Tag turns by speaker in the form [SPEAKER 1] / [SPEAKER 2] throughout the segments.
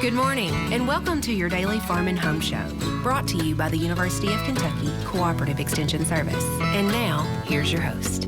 [SPEAKER 1] Good morning, and welcome to your daily Farm and Home Show, brought to you by the University of Kentucky Cooperative Extension Service. And now, here's your host.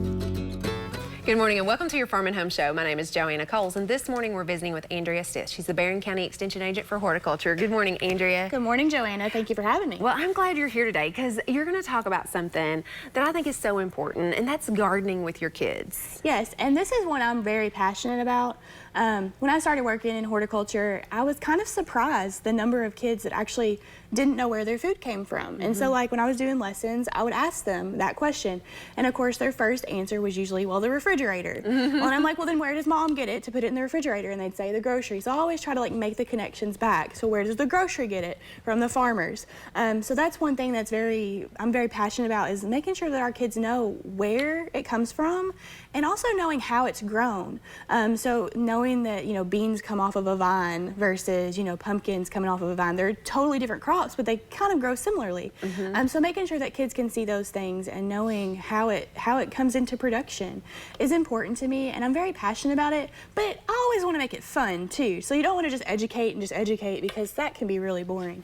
[SPEAKER 1] Good morning and welcome to your Farm and Home Show. My name is Joanna, and this morning we're visiting with Andrea Stith. She's the Barren County Extension Agent for Horticulture. Good morning, Andrea.
[SPEAKER 2] Good morning, Joanna. Thank you for having me.
[SPEAKER 1] Well, I'm glad you're here today because you're going to talk about something that I think is so important, and that's gardening with your kids.
[SPEAKER 2] Yes, and this is one I'm very passionate about. When I started working in horticulture, I was kind of surprised the number of kids that actually didn't know where their food came from. And so like when I was doing lessons, I would ask them that question. And of course their first answer was usually, well, the refrigerator. Well, and I'm like, well, then where does mom get it to put it in the refrigerator? And they'd say the grocery. So I always try to like make the connections back. So where does the grocery get it? From the farmers. So that's one thing that's I'm very passionate about, is making sure that our kids know where it comes from and also knowing how it's grown. So knowing that, you know, beans come off of a vine versus, you know, pumpkins coming off of a vine. They're totally different crops, but they kind of grow similarly. So making sure that kids can see those things and knowing how it comes into production is important to me, and I'm very passionate about it, but I always want to make it fun too. So you don't want to just educate, because that can be really boring.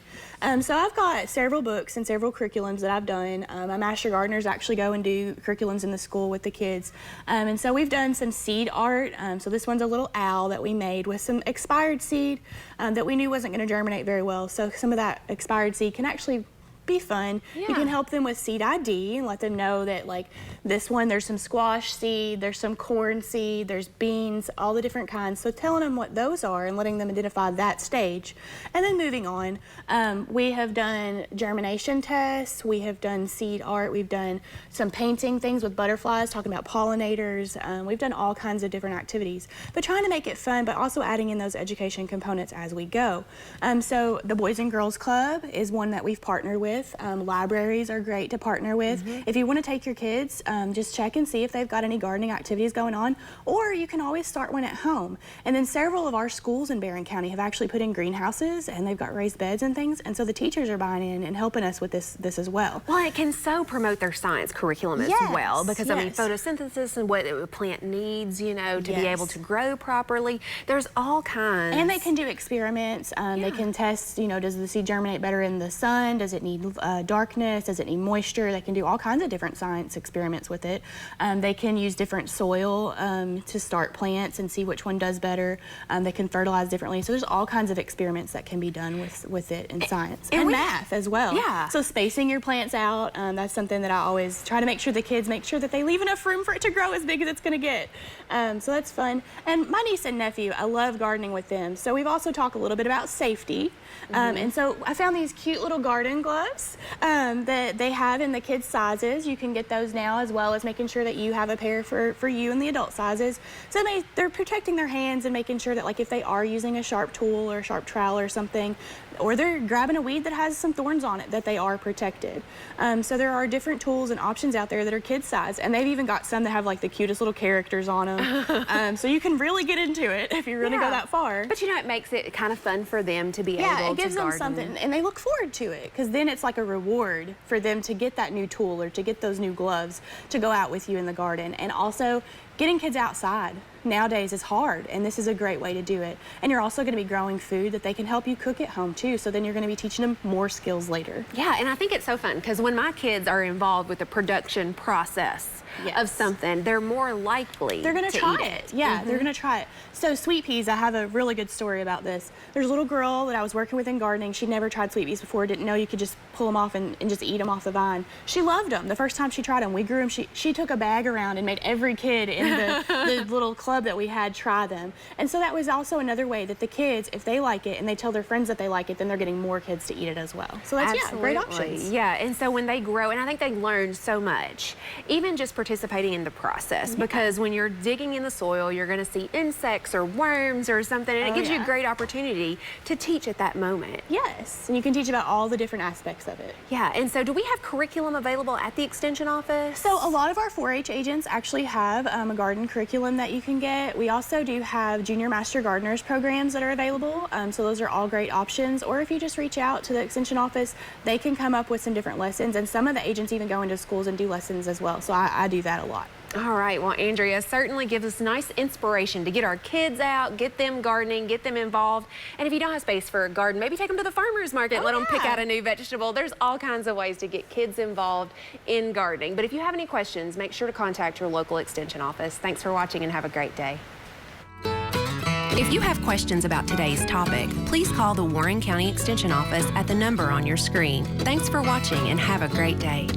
[SPEAKER 2] So I've got several books and several curriculums that I've done. My master gardeners actually go and do curriculums in the school with the kids. And so we've done some seed art. So this one's a little owl that we made with some expired seed that we knew wasn't going to germinate very well. So some of that expired seed can actually be fun. You can help them with seed ID and let them know that, like, this one, there's some squash seed, there's some corn seed, there's beans, all the different kinds. So telling them what those are and letting them identify that stage. And then moving on, we have done germination tests, we have done seed art, we've done some painting things with butterflies, talking about pollinators. We've done all kinds of different activities, but trying to make it fun, but also adding in those education components as we go. So the Boys and Girls Club is one that we've partnered with. Libraries are great to partner with. If you want to take your kids, just check and see if they've got any gardening activities going on, or you can always start one at home. And then several of our schools in Barren County have actually put in greenhouses, and they've got raised beds and things, and so the teachers are buying in and helping us with this as well.
[SPEAKER 1] Well, it can so promote their science curriculum as well, because I mean, photosynthesis and what a plant needs, you know, to be able to grow properly. There's all kinds.
[SPEAKER 2] And they can do experiments. They can test, you know, does the seed germinate better in the sun? Does it need darkness? Does it need moisture? They can do all kinds of different science experiments with it. They can use different soil to start plants and see which one does better. They can fertilize differently. So there's all kinds of experiments that can be done with it in science. And math as well. So spacing your plants out, that's something that I always try to make sure the kids make sure that they leave enough room for it to grow as big as it's going to get. So that's fun. And my niece and nephew, I love gardening with them. So we've also talked a little bit about safety. And so I found these cute little garden gloves that they have in the kids' sizes. You can get those now, as well as making sure that you have a pair for you in the adult sizes. So they're protecting their hands and making sure that, like, if they are using a sharp tool or a sharp trowel or something, or they're grabbing a weed that has some thorns on it, that they are protected. So there are different tools and options out there that are kids size, and they've even got some that have like the cutest little characters on them. So you can really get into it if you really go that far.
[SPEAKER 1] But you know, it makes it kind of fun for them to be able to garden.
[SPEAKER 2] Yeah, it gives them something, and they look forward to it, because then it's like a reward for them to get that new tool or to get those new gloves to go out with you in the garden. And also, getting kids outside nowadays is hard, and this is a great way to do it. And you're also going to be growing food that they can help you cook at home too, so then you're going to be teaching them more skills later.
[SPEAKER 1] Yeah, and I think it's so fun because when my kids are involved with the production process of something, they're more likely
[SPEAKER 2] they're going to try it. Yeah, they're going to try it. So sweet peas, I have a really good story about this. There's a little girl that I was working with in gardening. She'd never tried sweet peas before, didn't know you could just pull them off and just eat them off the vine. She loved them. The first time she tried them, we grew them. She took a bag around and made every kid in the little club that we had try them. And so that was also another way that the kids, if they like it and they tell their friends that they like it, then they're getting more kids to eat it as well. So that's great options.
[SPEAKER 1] Yeah, and so when they grow, and I think they learn so much, even just participating in the process, because when you're digging in the soil, you're going to see insects or worms or something, and it gives you a great opportunity to teach at that moment.
[SPEAKER 2] Yes, and you can teach about all the different aspects of it.
[SPEAKER 1] Yeah, and so do we have curriculum available at the Extension office?
[SPEAKER 2] So a lot of our 4-H agents actually have a garden curriculum that you can get. We also do have Junior Master Gardeners programs that are available, so those are all great options. Or if you just reach out to the Extension office, they can come up with some different lessons, and some of the agents even go into schools and do lessons as well, so I do that a lot.
[SPEAKER 1] All right, well, Andrea certainly gives us nice inspiration to get our kids out, get them gardening, get them involved. And if you don't have space for a garden, maybe take them to the farmer's market, let them pick out a new vegetable. There's all kinds of ways to get kids involved in gardening. But if you have any questions, make sure to contact your local extension office. Thanks for watching and have a great day. If you have questions about today's topic, please call the Barren County Extension Office at the number on your screen. Thanks for watching and have a great day.